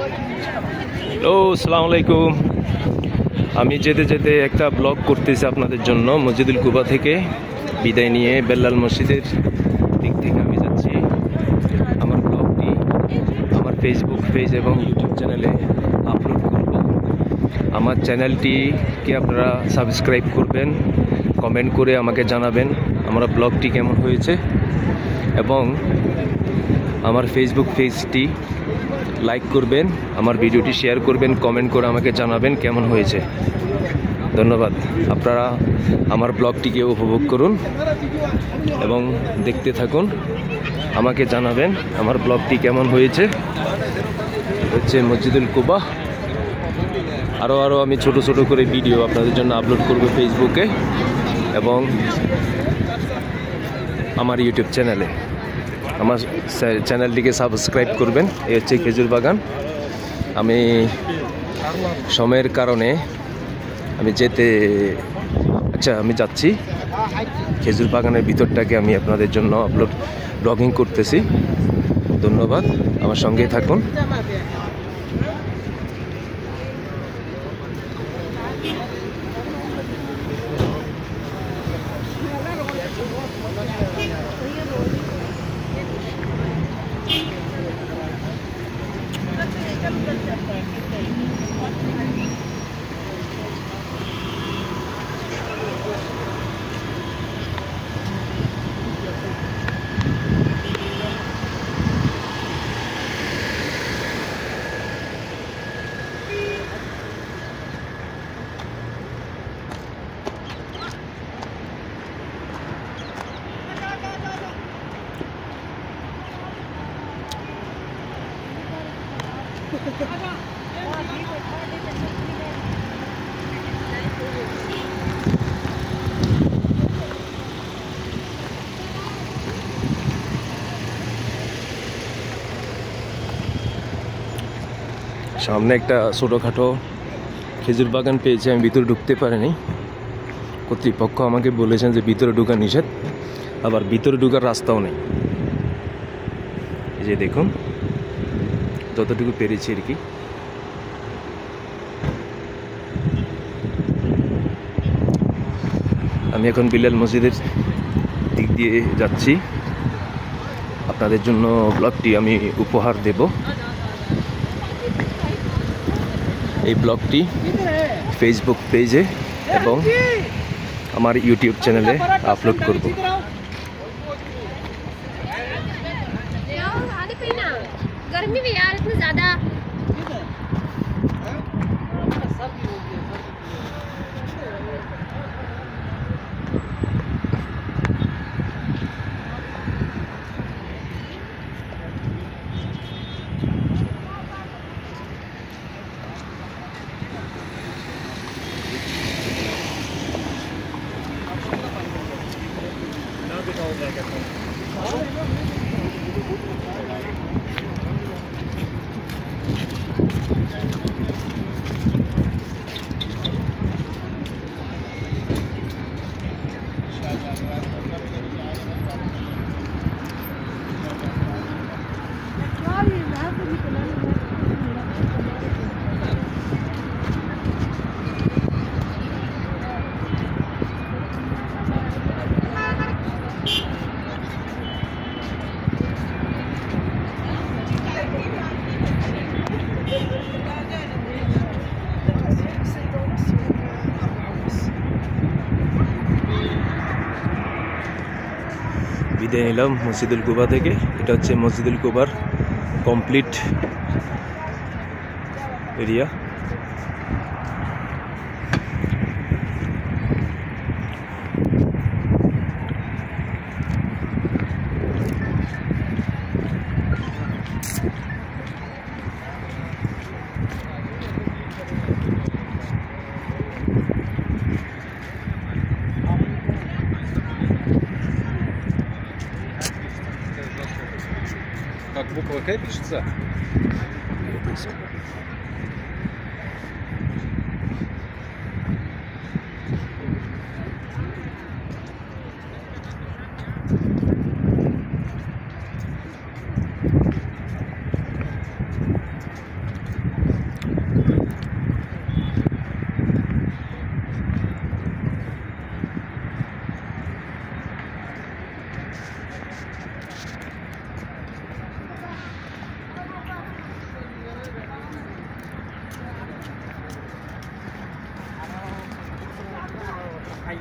Hello, আসসালামু আলাইকুম। আমি যেতে যেতে একটা ব্লগ করতেছি আপনাদের জন্য মসজিদুল কুবা থেকে বিদায় নিয়ে বেল্লাল মসজিদের দিক থেকে আমি যাচ্ছি। আমার ব্লগটি আমার ফেসবুক পেজ এবং ইউটিউব চ্যানেলে আপলোড করব। আমার চ্যানেলটিকে আপনারা সাবস্ক্রাইব করবেন, কমেন্ট করে আমাকে জানাবেন আমার ব্লগটি কেমন হয়েছে, এবং আমার ফেসবুক পেজটি লাইক করবেন, আমার ভিডিওটি শেয়ার করবেন, কমেন্ট করে আমাকে জানাবেন কেমন হয়েছে। ধন্যবাদ। আপনারা আমার ব্লগটিকে উপভোগ করুন এবং দেখতে থাকুন, আমাকে জানাবেন আমার ব্লগটি কেমন হয়েছে। হচ্ছে মসজিদুল কুবা। আরও আমি ছোট ছোট করে ভিডিও আপনাদের জন্য আপলোড করব ফেসবুকে এবং আমার ইউটিউব চ্যানেলে। আমার চ্যানেলটিকে সাবস্ক্রাইব করবেন। এই হচ্ছে খেজুর বাগান। আমি সময়ের কারণে আমি যাচ্ছি খেজুর বাগানের ভিতরটাকে আমি আপনাদের জন্য ব্লগিং করতেছি। ধন্যবাদ, আমার সঙ্গেই থাকুন। সামনে একটা ছোটোখাটো খেজুর বাগান পেয়েছি, আমি ভিতরে ঢুকতে পারিনি। কর্তৃপক্ষ আমাকে বলেছেন যে ভিতরে ঢোকা নিষেধ, আবার ভিতরে ঢোকার রাস্তাও নেই। এই যে দেখুন, যতটুকু পেরেছি আর কি। আমি এখন বেল্লাল মসজিদের দিক দিয়ে যাচ্ছি। আপনাদের জন্য ব্লগটি আমি উপহার দেব। এই ব্লগটি ফেসবুক পেজে এবং আমার ইউটিউব চ্যানেলে আপলোড করব। गर्मी भी यार इतनी ज्यादा। বিদায় নিলাম মসজিদুল কুবা থেকে। এটা হচ্ছে মসজিদুল কুবার কমপ্লিট এরিয়া। Как буква К пишется?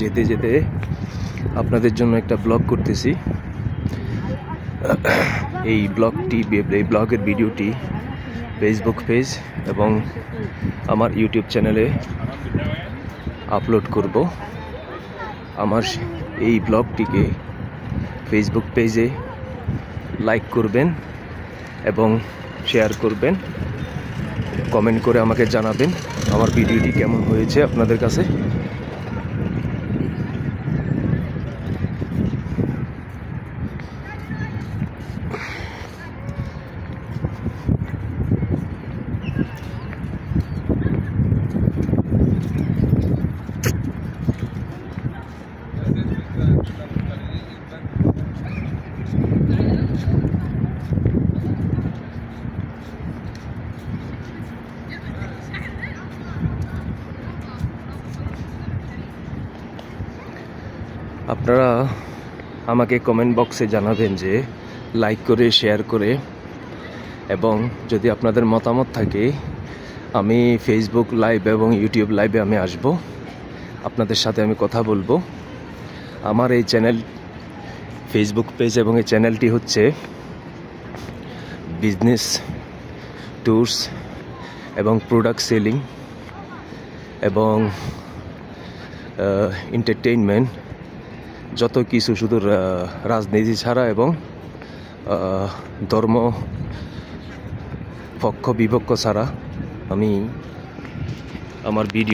যেতে যেতে আপনাদের জন্য একটা ব্লগ করতেছি। এই ব্লগের ভিডিওটি ফেসবুক পেজ এবং আমার ইউটিউব চ্যানেলে আপলোড করব। আমার এই ব্লগটিকে ফেসবুক পেজে লাইক করবেন এবং শেয়ার করবেন, কমেন্ট করে আমাকে জানাবেন আমার ভিডিওটি কেমন হয়েছে আপনাদের কাছে। আপনারা আমাকে কমেন্ট বক্সে জানাবেন যে লাইক করে শেয়ার করে, এবং যদি আপনাদের মতামত থাকে আমি ফেসবুক লাইভ এবং ইউটিউব লাইভে আমি আসব, আপনাদের সাথে আমি কথা বলবো। আমার এই চ্যানেল ফেসবুক পেজ এবং এই চ্যানেলটি হচ্ছে বিজনেস, ট্যুরস এবং প্রোডাক্ট সেলিং এবং এন্টারটেইনমেন্ট, যত কিছু, শুধু রাজনীতি ছাড়া এবং ধর্ম পক্ষ বিপক্ষ ছাড়া আমি আমার ভিডিও